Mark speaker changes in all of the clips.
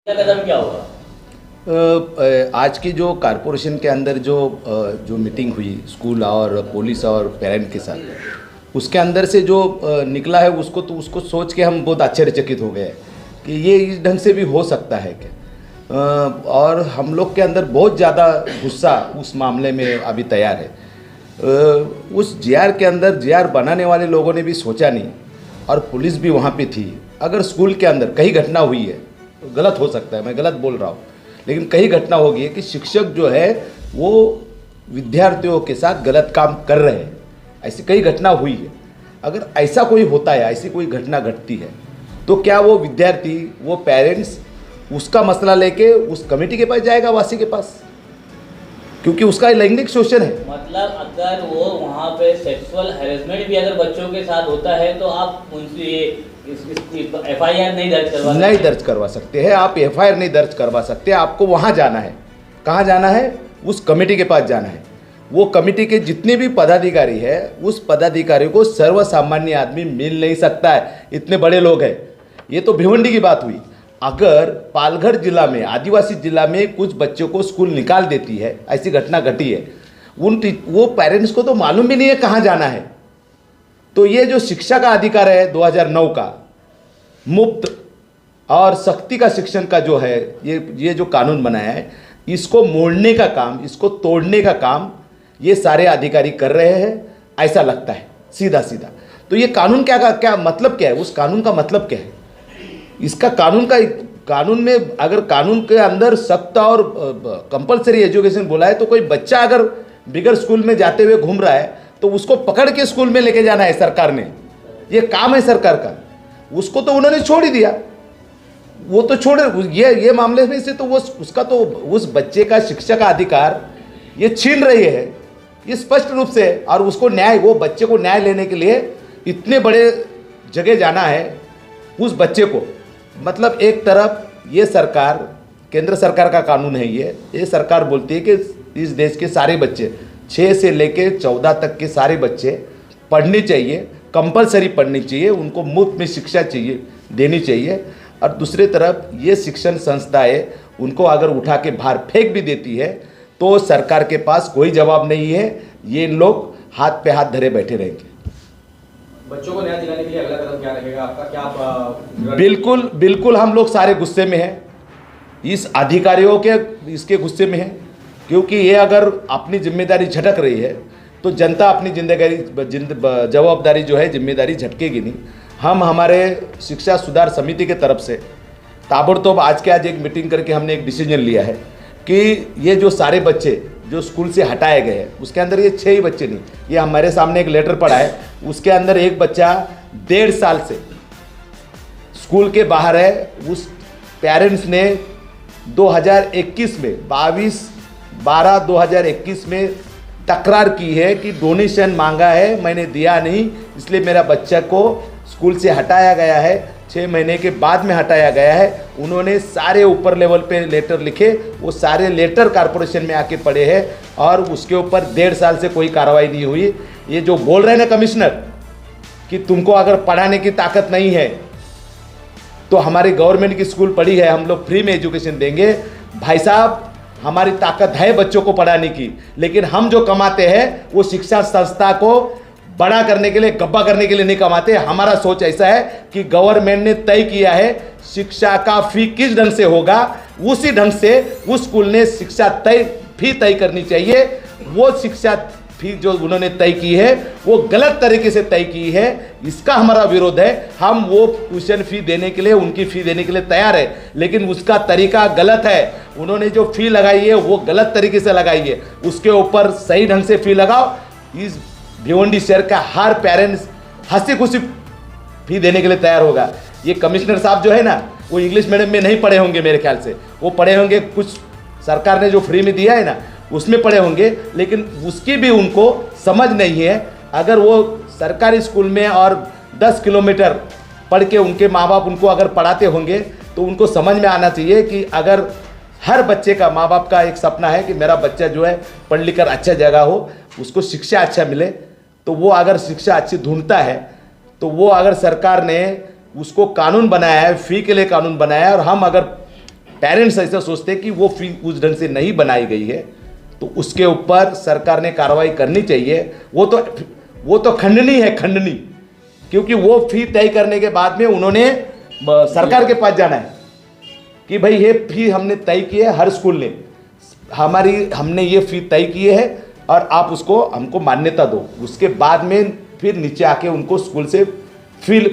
Speaker 1: कदम क्या होगा?
Speaker 2: आज की जो कारपोरेशन के अंदर जो मीटिंग हुई स्कूल और पुलिस और पेरेंट के साथ, उसके अंदर से जो निकला है उसको सोच के हम बहुत आश्चर्यचकित हो गए कि ये इस ढंग से भी हो सकता है क्या। और हम लोग के अंदर बहुत ज़्यादा गुस्सा उस मामले में अभी तैयार है। उस जेआर के अंदर जेआर बनाने वाले लोगों ने भी सोचा नहीं, और पुलिस भी वहाँ पे थी। अगर स्कूल के अंदर कहीं घटना हुई है, गलत हो सकता है, मैं गलत बोल रहा हूँ, लेकिन कहीं घटना होगी है कि शिक्षक जो है वो विद्यार्थियों के साथ गलत काम कर रहे हैं, ऐसी कई घटना हुई है। अगर ऐसा कोई होता है, ऐसी कोई घटना घटती है, तो क्या वो विद्यार्थी, वो पेरेंट्स उसका मसला लेके उस कमेटी के पास जाएगा, वासी के पास? क्योंकि उसका लैंगिक शोषण है।
Speaker 1: मतलब अगर वो वहाँ पे सेक्सुअल हैरेसमेंट भी अगर बच्चों के साथ होता है तो आप उनसे एफआईआर नहीं दर्ज करवा
Speaker 2: सकते हैं। आप एफआईआर नहीं दर्ज करवा सकते। आपको वहाँ जाना है। कहाँ जाना है? उस कमेटी के पास जाना है। वो कमेटी के जितने भी पदाधिकारी है, उस पदाधिकारी को सर्वसामान्य आदमी मिल नहीं सकता है, इतने बड़े लोग हैं। ये तो भिवंडी की बात हुई। अगर पालघर जिला में, आदिवासी जिला में कुछ बच्चों को स्कूल निकाल देती है, ऐसी घटना घटी है, वो पेरेंट्स को तो मालूम भी नहीं है कहाँ जाना है। तो ये जो शिक्षा का अधिकार है 2009 का, मुफ्त और सख्ती का शिक्षण का जो है, ये जो कानून बनाया है, इसको मोड़ने का काम, इसको तोड़ने का काम ये सारे अधिकारी कर रहे हैं, ऐसा लगता है सीधा सीधा। तो ये कानून क्या मतलब क्या है? उस कानून का मतलब क्या है? इसका कानून में अगर कानून के अंदर सख्त और कंपलसरी एजुकेशन बोला है, तो कोई बच्चा अगर बिगर स्कूल में जाते हुए घूम रहा है तो उसको पकड़ के स्कूल में लेके जाना है सरकार ने। ये काम है सरकार का। उसको तो उन्होंने छोड़ ही दिया। वो तो छोड़, ये मामले में से तो वो उसका तो उस बच्चे का शिक्षा का अधिकार ये छीन रही है, ये स्पष्ट रूप से। और उसको न्याय, वो बच्चे को न्याय लेने के लिए इतने बड़े जगह जाना है उस बच्चे को। मतलब एक तरफ ये सरकार, केंद्र सरकार का कानून है, ये सरकार बोलती है कि इस देश के सारे बच्चे 6 से लेके 14 तक के सारे बच्चे पढ़ने चाहिए, कंपलसरी पढ़नी चाहिए, उनको मुफ्त में शिक्षा चाहिए, देनी चाहिए। और दूसरी तरफ ये शिक्षण संस्थाएं उनको अगर उठा के बाहर फेंक भी देती है तो सरकार के पास कोई जवाब नहीं है। ये लोग हाथ पे हाथ धरे बैठे रहेंगे।
Speaker 3: बच्चों को न्याय दिलाने के लिए अगला कदम क्या रहेगा आपका? क्या आप
Speaker 2: बिल्कुल हम लोग सारे गुस्से में हैं, इस अधिकारियों के इसके गुस्से में हैं। क्योंकि ये अगर अपनी जिम्मेदारी झटक रही है तो जनता अपनी जवाबदारी जो है, जिम्मेदारी झटकेगी नहीं। हम हमारे शिक्षा सुधार समिति के तरफ से ताबड़तोब आज एक मीटिंग करके हमने एक डिसीजन लिया है कि ये जो सारे बच्चे जो स्कूल से हटाए गए हैं, उसके अंदर ये 6 ही बच्चे नहीं, ये हमारे सामने एक लेटर पड़ा है, उसके अंदर एक बच्चा 1.5 साल से स्कूल के बाहर है। उस पेरेंट्स ने 2021 में 22/12/2021 में तकरार की है कि डोनेशन मांगा है, मैंने दिया नहीं, इसलिए मेरा बच्चा को स्कूल से हटाया गया है। 6 महीने के बाद में हटाया गया है। उन्होंने सारे ऊपर लेवल पे लेटर लिखे, वो सारे लेटर कारपोरेशन में आके पड़े हैं और उसके ऊपर 1.5 साल से कोई कार्रवाई नहीं हुई। ये जो बोल रहे हैं ना कमिश्नर कि तुमको अगर पढ़ाने की ताकत नहीं है तो हमारी गवर्नमेंट की स्कूल पढ़ी है, हम लोग फ्री में एजुकेशन देंगे। भाई साहब, हमारी ताकत है बच्चों को पढ़ाने की, लेकिन हम जो कमाते हैं वो शिक्षा संस्था को बड़ा करने के लिए, गब्बा करने के लिए नहीं कमाते। हमारा सोच ऐसा है कि गवर्नमेंट ने तय किया है शिक्षा का फी किस ढंग से होगा, उसी ढंग से उस स्कूल ने शिक्षा फी तय करनी चाहिए। वो शिक्षा फी जो उन्होंने तय की है वो गलत तरीके से तय की है, इसका हमारा विरोध है। हम वो ट्यूशन फी देने के लिए, उनकी फी देने के लिए तैयार है, लेकिन उसका तरीका गलत है। उन्होंने जो फी लगाई है वो गलत तरीके से लगाई है, उसके ऊपर सही ढंग से फी लगाओ। इस भिवंडी शहर का हर पेरेंट्स हंसी खुशी फी देने के लिए तैयार होगा। ये कमिश्नर साहब जो है ना, वो इंग्लिश मीडियम में नहीं पढ़े होंगे मेरे ख्याल से, वो पढ़े होंगे कुछ सरकार ने जो फ्री में दिया है ना उसमें पढ़े होंगे, लेकिन उसकी भी उनको समझ नहीं है। अगर वो सरकारी स्कूल में और 10 किलोमीटर पढ़ के उनके माँ बाप उनको अगर पढ़ाते होंगे तो उनको समझ में आना चाहिए कि अगर हर बच्चे का, माँ बाप का एक सपना है कि मेरा बच्चा जो है पढ़ लिख कर अच्छा जगह हो, उसको शिक्षा अच्छा मिले, तो वो अगर शिक्षा अच्छी ढूंढता है तो वो अगर सरकार ने उसको कानून बनाया है, फ़ी के लिए कानून बनाया है, और हम अगर पेरेंट्स ऐसा सोचते हैं कि वो फी उस ढंग से नहीं बनाई गई है, तो उसके ऊपर सरकार ने कार्रवाई करनी चाहिए। वो तो खंडनी है, खंडनी, क्योंकि वो फी तय करने के बाद में उन्होंने सरकार के पास जाना है कि भाई ये फी हमने तय की है, हर स्कूल ने हमने ये फी तय की है और आप उसको हमको मान्यता दो। उसके बाद में फिर नीचे आके उनको स्कूल से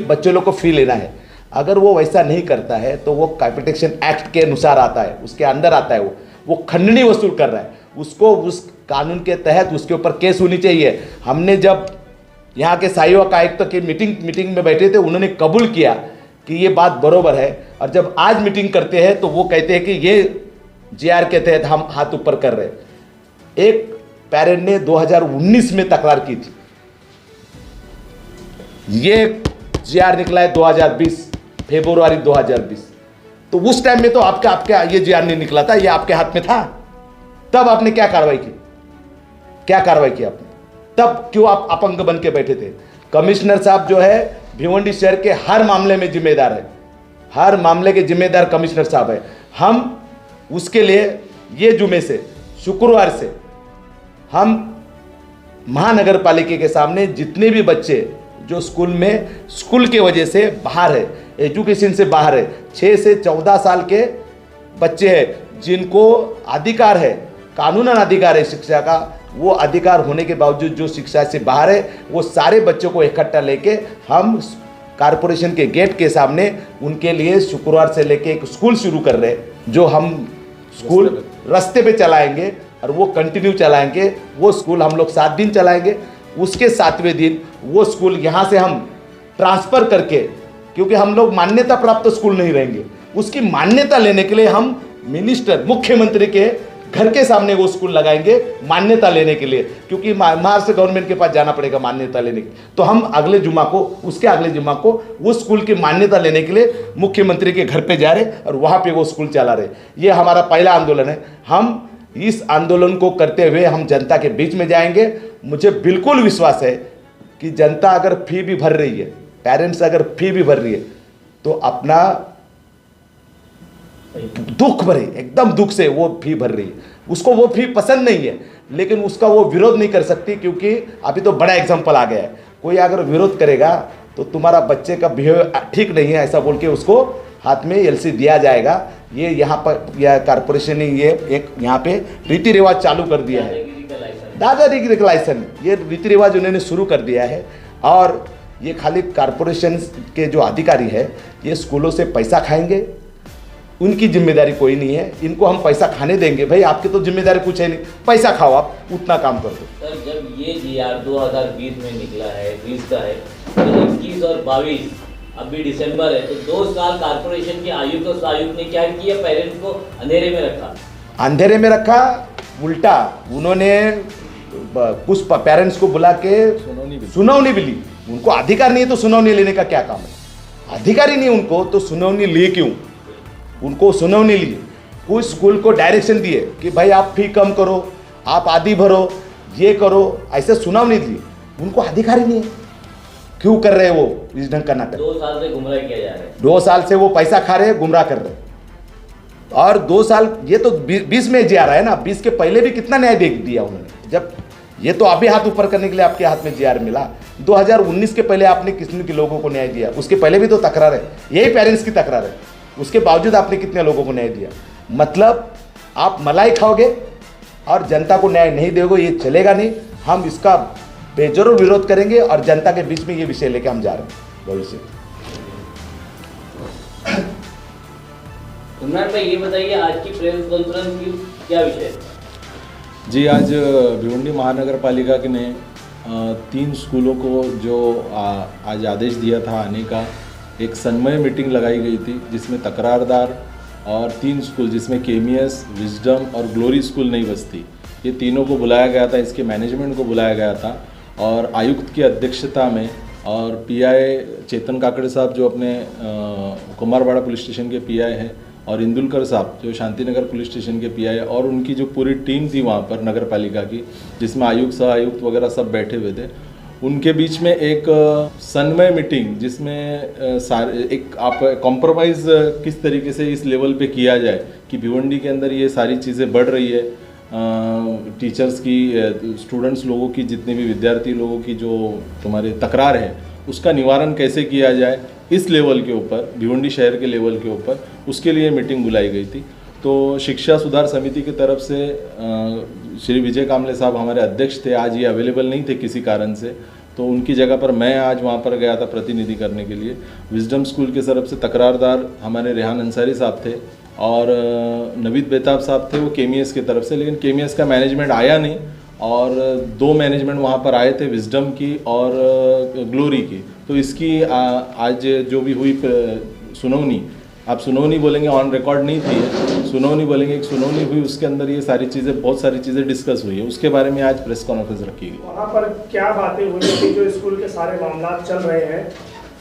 Speaker 2: बच्चों लोग को फी लेना है। अगर वो वैसा नहीं करता है तो वो कॉम्पिटिशन एक्ट के अनुसार आता है, उसके अंदर आता है, वो खंडनी वसूल कर रहा है। उसको उस कानून के तहत उसके ऊपर केस होनी चाहिए। हमने जब यहाँ के सहायक आयुक्त की मीटिंग में बैठे थे, उन्होंने कबूल किया कि ये बात बरोबर है, और जब आज मीटिंग करते हैं तो वो कहते हैं कि ये जीआर के तहत हम हाथ ऊपर कर रहे हैं। एक पेरेंट ने 2019 में तकरार की थी, ये जीआर निकला है 2020 फरवरी 2020, तो उस टाइम में तो आपका ये जीआर नहीं निकला था, ये आपके हाथ में था। तब आपने क्या कार्रवाई की? क्या कार्रवाई की आपने? तब क्यों आप अपंग बन के बैठे थे? कमिश्नर साहब जो है भिवंडी शहर के हर मामले में जिम्मेदार है, हर मामले के जिम्मेदार कमिश्नर साहब है। हम उसके लिए ये जुमे से शुक्रवार से हम महानगर पालिका के सामने जितने भी बच्चे जो स्कूल के वजह से बाहर है, एजुकेशन से बाहर है, 6 से 14 साल के बच्चे हैं जिनको अधिकार है, कानूनन अधिकार है शिक्षा का, वो अधिकार होने के बावजूद जो शिक्षा से बाहर है, वो सारे बच्चों को इकट्ठा लेके हम कारपोरेशन के गेट के सामने उनके लिए शुक्रवार से लेके एक स्कूल शुरू कर रहे हैं, जो हम स्कूल रास्ते पे चलाएंगे और वो कंटिन्यू चलाएंगे। वो स्कूल हम लोग 7 दिन चलाएंगे। उसके 7वें दिन वो स्कूल यहाँ से हम ट्रांसफ़र करके, क्योंकि हम लोग मान्यता प्राप्त स्कूल नहीं रहेंगे, उसकी मान्यता लेने के लिए हम मुख्यमंत्री के घर के सामने वो स्कूल लगाएंगे मान्यता लेने के लिए, क्योंकि महाराष्ट्र गवर्नमेंट के पास जाना पड़ेगा मान्यता लेने के। तो हम उसके अगले जुमा को वो स्कूल की मान्यता लेने के लिए मुख्यमंत्री के घर पे जा रहे और वहाँ पे वो स्कूल चला रहे। ये हमारा पहला आंदोलन है। हम इस आंदोलन को करते हुए हम जनता के बीच में जाएंगे। मुझे बिल्कुल विश्वास है कि जनता अगर फी भी भर रही है, पेरेंट्स अगर फी भी भर रही है, तो अपना दुख भरे, एकदम दुख से वो फी भर रही है। उसको वो फी पसंद नहीं है, लेकिन उसका वो विरोध नहीं कर सकती, क्योंकि अभी तो बड़ा एग्जाम्पल आ गया है। कोई अगर विरोध करेगा तो तुम्हारा बच्चे का बिहेवियर ठीक नहीं है ऐसा बोल के उसको हाथ में एलसी दिया जाएगा। ये यहाँ पर यह कारपोरेशन ने ये एक यहाँ पे रीति रिवाज चालू कर दिया है, दादागिरी का लाइसेंस, ये रीति रिवाज उन्होंने शुरू कर दिया है। और ये खाली कारपोरेशन के जो अधिकारी है ये स्कूलों से पैसा खाएंगे, उनकी जिम्मेदारी कोई नहीं है। इनको हम पैसा खाने देंगे, भाई आपकी तो जिम्मेदारी कुछ है नहीं, पैसा खाओ, आप उतना काम कर दो।
Speaker 1: सर जब ये जीआर 2020 में निकला है, 20 का है, तो 21 और 22 अभी दिसंबर है, तो 2 साल कारपोरेशन के आयुक्त और सहायुक्त ने क्या किया? पेरेंट्स को अंधेरे में रखा।
Speaker 2: अंधेरे में रखा, उल्टा उन्होंने कुछ पेरेंट्स को बुला के सुनौनी भी ली। उनको अधिकार नहीं है तो सुनौनी लेने का क्या काम है? अधिकार ही नहीं उनको, तो सुनौनी ली क्यों? उनको सुनौनी ली, कुछ स्कूल को डायरेक्शन दिए कि भाई आप फी कम करो, आप आधी भरो, ये करो, ऐसे सुनौनी दी। उनको अधिकार ही नहीं है, क्यों कर रहे हैं वो इस ढंग का नाटक?
Speaker 1: 2 साल से गुमराह किया जा रहा है।
Speaker 2: 2 साल से वो पैसा खा रहे हैं, गुमराह कर रहे हैं। और 2 साल, ये तो 20 में जी आ रहा है ना, 20 के पहले भी कितना न्याय दे दिया उन्होंने। जब ये तो अभी हाथ ऊपर करने के लिए आपके हाथ में जीआर मिला, 2019 के पहले आपने कितने लोगों को न्याय दिया? उसके पहले भी तो तकरार है, यही पेरेंट्स की तकरार है, उसके बावजूद आपने कितने लोगों को न्याय दिया? मतलब आप मलाई खाओगे और जनता को न्याय नहीं दोगे, ये चलेगा नहीं। हम इसका बेजरूर विरोध करेंगे और जनता के बीच में ये विषय लेके हम जा रहे हैं भविष्य।
Speaker 1: इमरान भाई ये बताइए, आज की प्रेस कॉन्फ्रेंस की क्या विषय है?
Speaker 4: जी, आज भिवंडी महानगर पालिका ने 3 स्कूलों को जो आज आदेश दिया था आने का, एक सन्मय मीटिंग लगाई गई थी, जिसमें तकरारदार और 3 स्कूल जिसमें केमियस, विजडम और ग्लोरी स्कूल नई बस्ती, ये तीनों को बुलाया गया था, इसके मैनेजमेंट को बुलाया गया था। और आयुक्त की अध्यक्षता में और पीआई चेतन काकड़े साहब जो अपने कुमारवाड़ा पुलिस स्टेशन के पीआई हैं, और इंदुलकर साहब जो शांतिनगर पुलिस स्टेशन के पीआई, और उनकी जो पूरी टीम थी वहाँ पर नगर पालिका की, जिसमें आयुक्त, सह आयुक्त वगैरह सब बैठे हुए थे। उनके बीच में एक सन्मय मीटिंग जिसमें सारे एक आप कॉम्प्रोमाइज़ किस तरीके से इस लेवल पे किया जाए कि भिवंडी के अंदर ये सारी चीज़ें बढ़ रही है, टीचर्स की, स्टूडेंट्स लोगों की, जितने भी विद्यार्थी लोगों की जो तुम्हारे तकरार है उसका निवारण कैसे किया जाए इस लेवल के ऊपर, भिवंडी शहर के लेवल के ऊपर, उसके लिए मीटिंग बुलाई गई थी। तो शिक्षा सुधार समिति की तरफ से श्री विजय कामले साहब हमारे अध्यक्ष थे, आज ये अवेलेबल नहीं थे किसी कारण से, तो उनकी जगह पर मैं आज वहाँ पर गया था प्रतिनिधि करने के लिए। विजडम स्कूल की तरफ से तकरारदार हमारे रेहान अंसारी साहब थे और नवीद बेताब साहब थे, वो केमीएस की तरफ से, लेकिन केमीएस का मैनेजमेंट आया नहीं और 2 मैनेजमेंट वहाँ पर आए थे, विजडम की और ग्लोरी की। तो इसकी आज जो भी हुई सुनौनी, आप सुनौनी बोलेंगे, ऑन रिकॉर्ड नहीं थी, सुनौनी बोलेंगे, एक सुनौनी हुई, उसके अंदर ये सारी चीज़ें, बहुत सारी चीज़ें डिस्कस हुई है, उसके बारे में आज प्रेस कॉन्फ्रेंस रखी गई।
Speaker 5: वहाँ पर क्या बातें हुई थी जो स्कूल के सारे मामला चल रहे हैं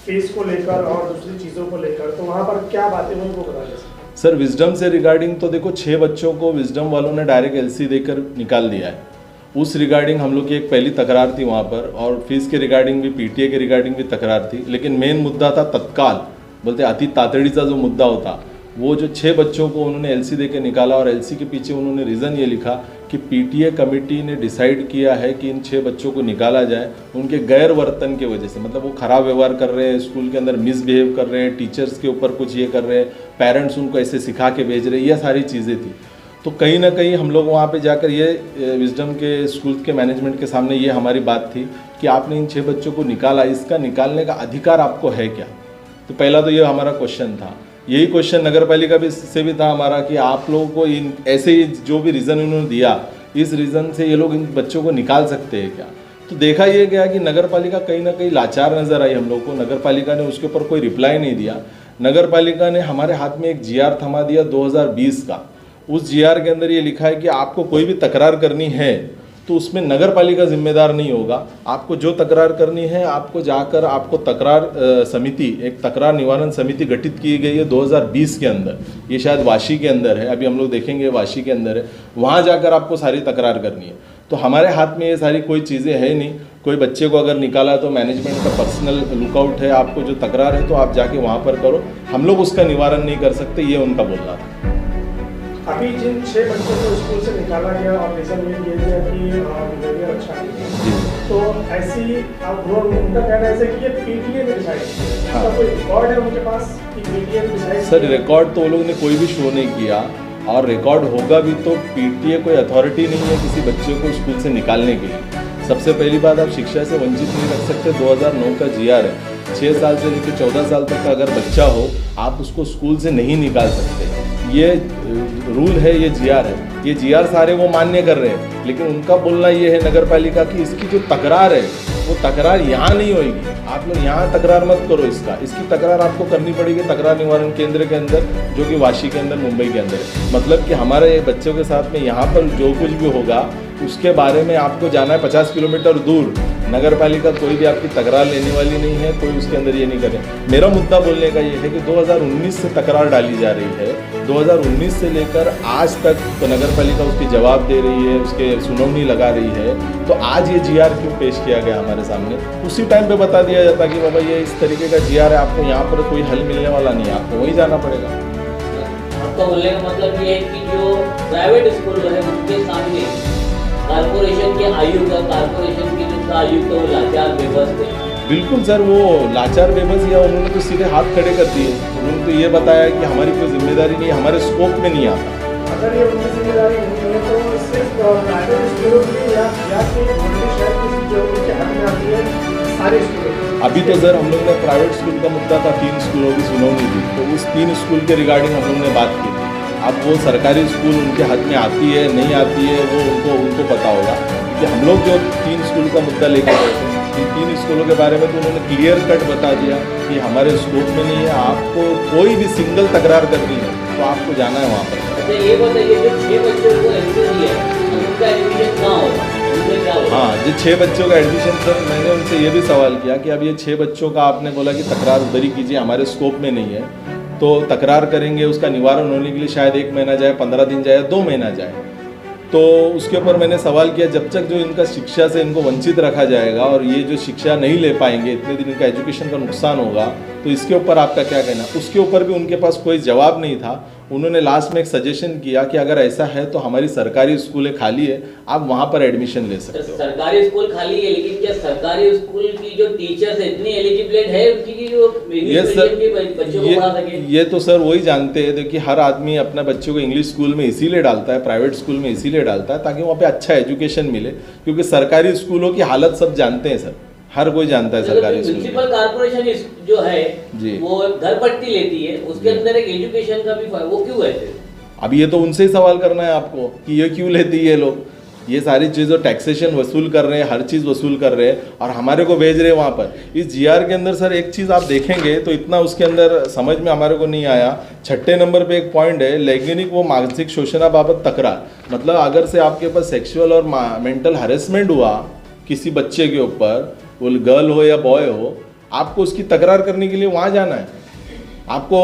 Speaker 5: फीस को लेकर और दूसरी चीज़ों को लेकर, तो वहाँ पर क्या बातें हुई वो बताइए
Speaker 4: सर। विजडम से रिगार्डिंग तो देखो 6 बच्चों को विजडम वालों ने डायरेक्ट एलसी देकर निकाल दिया है, उस रिगार्डिंग हम लोग की एक पहली तकरार थी वहाँ पर, और फीस के रिगार्डिंग भी, पीटीए के रिगार्डिंग भी तकरार थी, लेकिन मेन मुद्दा था तत्काल, बोलते अति तातड़ीचा जो मुद्दा होता, वो जो 6 बच्चों को उन्होंने एलसी देके निकाला, और एलसी के पीछे उन्होंने रीज़न ये लिखा कि पीटीए कमेटी ने डिसाइड किया है कि इन 6 बच्चों को निकाला जाए उनके गैर वर्तन की वजह से, मतलब वो खराब व्यवहार कर रहे हैं, स्कूल के अंदर मिसबिहेव कर रहे हैं, टीचर्स के ऊपर कुछ ये कर रहे हैं, पेरेंट्स उनको ऐसे सिखा के भेज रहे हैं, ये सारी चीज़ें थी। तो कहीं ना कहीं हम लोग वहाँ पे जाकर ये विजडम के स्कूल के मैनेजमेंट के सामने ये हमारी बात थी कि आपने इन 6 बच्चों को निकाला, इसका निकालने का अधिकार आपको है क्या? तो पहला तो ये हमारा क्वेश्चन था। यही क्वेश्चन नगर पालिका से भी था हमारा कि आप लोगों को इन ऐसे जो भी रीज़न उन्होंने दिया, इस रीज़न से ये लोग इन बच्चों को निकाल सकते हैं क्या? तो देखा ये गया कि नगर पालिका कहीं ना कहीं लाचार नज़र आई हम लोग को। नगर पालिका ने उसके ऊपर कोई रिप्लाई नहीं दिया। नगर पालिका ने हमारे हाथ में एक जीआर थमा दिया 2020 का। उस जीआर के अंदर ये लिखा है कि आपको कोई भी तकरार करनी है तो उसमें नगर पालिका जिम्मेदार नहीं होगा। आपको जो तकरार करनी है, आपको जाकर आपको तकरार समिति, एक तकरार निवारण समिति गठित की गई है 2020 के अंदर, ये शायद वाशी के अंदर है, अभी हम लोग देखेंगे वाशी के अंदर है, वहाँ जाकर आपको सारी तकरार करनी है। तो हमारे हाथ में ये सारी कोई चीज़ें है नहीं। कोई बच्चे को अगर निकाला तो मैनेजमेंट का पर्सनल लुकआउट है, आपको जो तकरार है तो आप जाके वहाँ पर करो, हम लोग उसका निवारण नहीं कर सकते, ये उनका बोलना था।
Speaker 5: अभी जिन 6 बच्चों को स्कूल से निकाला गया और रीजन ये दिया गया कि बिहेवियर अच्छा नहीं है, तो ऐसी उनका कहना है कि ये पीटीए ने डिसाइड किया,
Speaker 4: हाँ।
Speaker 5: कोई रिकॉर्ड है उनके पास कि पीटीए ने डिसाइड?
Speaker 4: सर रिकॉर्ड तो वो लोग ने कोई भी शो नहीं किया, और रिकॉर्ड होगा भी तो पीटीए कोई अथॉरिटी नहीं है किसी बच्चे को स्कूल से निकालने के लिए। सबसे पहली बात, आप शिक्षा से वंचित नहीं रख सकते। 2009 का जीआर है, 6 साल से लेकर 14 साल तक का अगर बच्चा हो आप उसको स्कूल से नहीं निकाल सकते, ये रूल है, ये जीआर है। ये जीआर सारे वो मान्य कर रहे हैं, लेकिन उनका बोलना ये है नगर पालिका की इसकी जो तकरार है वो तकरार यहाँ नहीं होगी, आप लोग यहाँ तकरार मत करो, इसकी तकरार आपको करनी पड़ेगी तकरार निवारण केंद्र के अंदर, जो कि वाशी के अंदर, मुंबई के अंदर है। मतलब कि हमारे बच्चों के साथ में यहाँ पर जो कुछ भी होगा उसके बारे में आपको जाना है 50 किलोमीटर दूर। नगर पालिका कोई भी आपकी तकरार लेने वाली नहीं है, कोई उसके अंदर ये नहीं करे। मेरा मुद्दा बोलने का ये है कि 2019 से तकरार डाली जा रही है, 2019 से लेकर आज तक तो नगर पालिका उसकी जवाब दे रही है, उसके सुनौनी लगा रही है, तो आज ये जीआर क्यों पेश किया गया हमारे सामने? उसी टाइम पे बता दिया जाता कि बाबा ये इस तरीके का जीआर है, आपको यहाँ पर कोई हल मिलने वाला नहीं है, आपको वहीं जाना पड़ेगा।
Speaker 1: आपका बोलने का मतलब ये है कि जो प्राइवेट स्कूल है उनके सामने कारपोरेशन के आयुक्त, कारपोरेशन के जो आयुक्त वो लाचार बेबस थे।
Speaker 4: बिल्कुल सर, वो लाचार बेबस या उन्होंने तो सीधे हाथ खड़े कर दिए। उन्होंने तो ये बताया कि हमारी कोई जिम्मेदारी नहीं, हमारे स्कोप में नहीं आता।
Speaker 5: अगर ये उनकी जिम्मेदारी नहीं है तो सिर्फ प्राइवेट स्कूलों की या शहर की जो उनके हाथ में आती है सारे स्कूलों?
Speaker 4: अभी तो सर हम लोग ने प्राइवेट स्कूल का मुद्दा था, 3 स्कूलों की सुनौनी थी, तो उस 3 स्कूल के रिगार्डिंग हम लोग ने बात की थी। अब वो सरकारी स्कूल उनके हाथ में आती है नहीं आती है वो उनको पता होगा, क्योंकि हम लोग जो 3 स्कूल का मुद्दा लेकर गए थे, इन 3 स्कूलों के बारे में तो उन्होंने क्लियर कट बता दिया कि हमारे स्कोप में नहीं है, आपको कोई भी सिंगल तकरार करनी है तो आपको जाना है वहाँ पर।
Speaker 1: अच्छा ये बताइए, जो 6 बच्चों को एडमिशन दिया है उनका एडमिशन कहाँ होगा?
Speaker 4: हाँ, जो 6 बच्चों का एडमिशन, सर मैंने उनसे ये भी सवाल किया कि अब ये 6 बच्चों का आपने बोला कि तकरार उधर ही कीजिए, हमारे स्कोप में नहीं है, तो तकरार करेंगे उसका निवारण होने के लिए शायद 1 महीना जाए, 15 दिन जाए, 2 महीना जाए, तो उसके ऊपर मैंने सवाल किया, जब तक जो इनका शिक्षा से इनको वंचित रखा जाएगा और ये जो शिक्षा नहीं ले पाएंगे, इतने दिन इनका एजुकेशन का नुकसान होगा, तो इसके ऊपर आपका क्या कहना। उसके ऊपर भी उनके पास कोई जवाब नहीं था। उन्होंने लास्ट में एक सजेशन किया कि अगर ऐसा है तो हमारी सरकारी स्कूलें खाली है, आप वहाँ पर एडमिशन ले सकते हो।
Speaker 1: सरकारी स्कूल खाली है, लेकिन क्या सरकारी स्कूल की जो टीचर्स है इतनी एलिजिबल है उनकी कि जो इंग्लिश मीडियम के बच्चों को पढ़ा सके?
Speaker 4: ये तो सर वही जानते हैं। देखिए, हर आदमी अपने बच्चों को इंग्लिश स्कूल में इसीलिए डालता है, प्राइवेट स्कूल में इसीलिए डालता है ताकि वहाँ पे अच्छा एजुकेशन मिले, क्योंकि सरकारी स्कूलों की हालत सब जानते हैं सर, हर कोई जानता है सरकारी स्कूल।
Speaker 1: म्युनिसिपल कॉर्पोरेशन जो है वो घर पट्टी लेती है, उसके अंदर एक एजुकेशन का भी वो क्यों है?
Speaker 4: अब ये तो उनसे ही सवाल करना है आपको कि ये क्यों लेती है लोग। ये सारी चीज़ों टैक्सेशन वसूल कर रहे हैं, हर चीज़ वसूल कर रहे हैं और हमारे को भेज रहे हैं वहाँ पर। इस जीआर के अंदर सर एक चीज़ आप देखेंगे तो इतना उसके अंदर समझ में हमारे को नहीं आया। 6 नंबर पे एक पॉइंट है, लैंगिक व मानसिक शोषण बाबत तकरार। मतलब अगर से आपके पास सेक्सुअल और मेंटल हरेसमेंट हुआ किसी बच्चे के ऊपर, वो गर्ल हो या बॉय हो, आपको उसकी तकरार करने के लिए वहाँ जाना है, आपको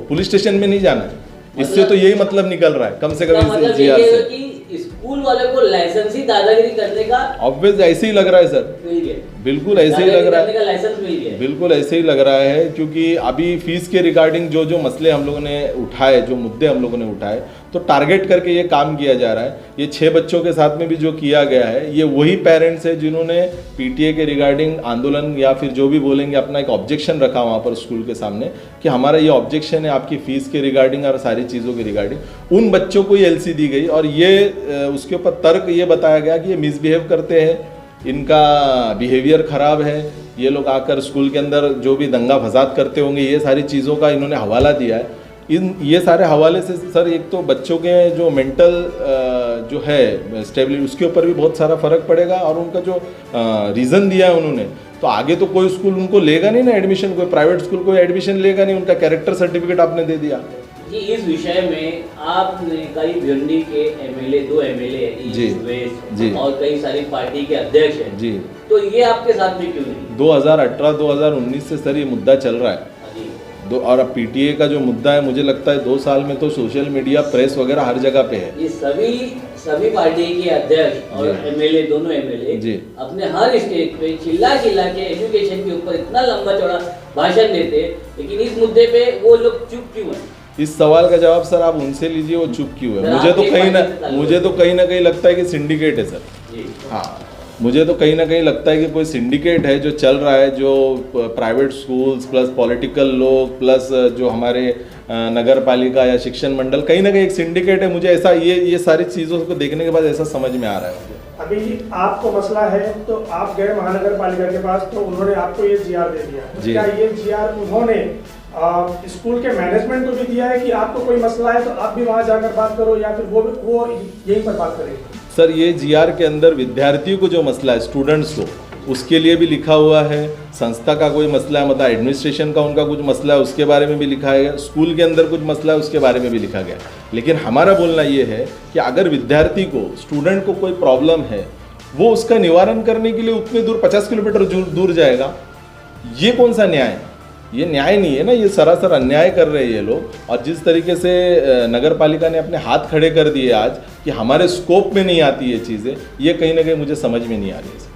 Speaker 4: पुलिस स्टेशन में नहीं जाना है। इससे तो यही मतलब निकल रहा है कम से कम इस जीआर से।
Speaker 1: स्कूल वाले को लाइसेंस ही दादागिरी करने का
Speaker 4: ऑब्वियस ऐसे ही लग रहा है सर,
Speaker 1: मिल गया,
Speaker 4: बिल्कुल ऐसे ही लग रहा है,
Speaker 1: लाइसेंस मिल गया,
Speaker 4: बिल्कुल ऐसे ही लग रहा है। क्योंकि अभी फीस के रिगार्डिंग जो मसले हम लोगों ने उठाए, जो मुद्दे हम लोगों ने उठाए, तो टारगेट करके ये काम किया जा रहा है। ये 6 बच्चों के साथ में भी जो किया गया है, ये वही पेरेंट्स है जिन्होंने पीटीए के रिगार्डिंग आंदोलन या फिर जो भी बोलेंगे अपना एक ऑब्जेक्शन रखा वहाँ पर स्कूल के सामने कि हमारा ये ऑब्जेक्शन है आपकी फ़ीस के रिगार्डिंग और सारी चीज़ों के रिगार्डिंग। उन बच्चों को ये एलसी दी गई और ये उसके ऊपर तर्क ये बताया गया कि ये मिसबिहेव करते हैं, इनका बिहेवियर ख़राब है, ये लोग आकर स्कूल के अंदर जो भी दंगा फसाद करते होंगे, ये सारी चीज़ों का इन्होंने हवाला दिया है। ये सारे हवाले से सर एक तो बच्चों के जो मेंटल जो है स्टेबिलिटी, उसके ऊपर भी बहुत सारा फ़र्क पड़ेगा। और उनका जो रीज़न दिया है उन्होंने, तो आगे तो कोई स्कूल उनको लेगा नहीं ना एडमिशन, कोई प्राइवेट स्कूल कोई एडमिशन लेगा नहीं, उनका कैरेक्टर सर्टिफिकेट आपने दे दिया।
Speaker 1: जी, इस विषय में आपने कई भिवंडी के एमएलए, 2 एमएलए
Speaker 4: जी
Speaker 1: और कई सारी पार्टी के अध्यक्ष हैं
Speaker 4: जी,
Speaker 1: तो ये आपके साथ में क्यों नहीं?
Speaker 4: 2018-2019 से सर ये मुद्दा चल रहा है। और अब पीटीए का जो मुद्दा है, मुझे लगता है 2 साल में तो सोशल मीडिया, प्रेस वगैरह हर जगह पे है।
Speaker 1: ये सभी पार्टी के अध्यक्ष और एमएलए, दोनों एमएलए अपने हर स्टेज पे चिल्ला के एजुकेशन के ऊपर इतना लंबा चौड़ा भाषण देते, लेकिन इस मुद्दे पे वो लोग चुप क्यों हैं?
Speaker 4: इस सवाल का जवाब सर आप उनसे लीजिए, वो चुप क्यों है। मुझे तो कहीं ना कहीं लगता है कि सिंडिकेट है सर। हाँ, मुझे तो कहीं ना कहीं लगता है कि कोई सिंडिकेट है जो चल रहा है, जो प्राइवेट स्कूल्स प्लस पॉलिटिकल लोग प्लस जो हमारे नगर पालिका या शिक्षण मंडल, कहीं ना कहीं एक सिंडिकेट है। मुझे ऐसा ये सारी चीज़ों को देखने के बाद ऐसा समझ में आ रहा है।
Speaker 5: अभी आपको मसला है तो आप गए महानगर पालिका के पास, तो उन्होंने आपको ये जीआर दे दिया, तो क्या ये जीआर उन्होंने स्कूल के मैनेजमेंट को भी दिया है कि आपको कोई मसला है तो आप भी वहाँ जाकर बात करो, या फिर वो यहीं पर बात करेंगे?
Speaker 4: सर, ये जीआर के अंदर विद्यार्थियों को जो मसला है, स्टूडेंट्स को, उसके लिए भी लिखा हुआ है। संस्था का कोई मसला है, मतलब एडमिनिस्ट्रेशन का उनका कुछ मसला है, उसके बारे में भी लिखा है। स्कूल के अंदर कुछ मसला है, उसके बारे में भी लिखा गया। लेकिन हमारा बोलना ये है कि अगर विद्यार्थी को, स्टूडेंट को कोई प्रॉब्लम है, वो उसका निवारण करने के लिए उतने दूर 50 किलोमीटर दूर जाएगा, ये कौन सा न्याय है? ये न्याय नहीं है ना, ये सरासर अन्याय कर रहे हैं ये लोग। और जिस तरीके से नगर पालिका ने अपने हाथ खड़े कर दिए आज कि हमारे स्कोप में नहीं आती ये चीज़ें, ये कहीं ना कहीं मुझे समझ में नहीं आ रही है।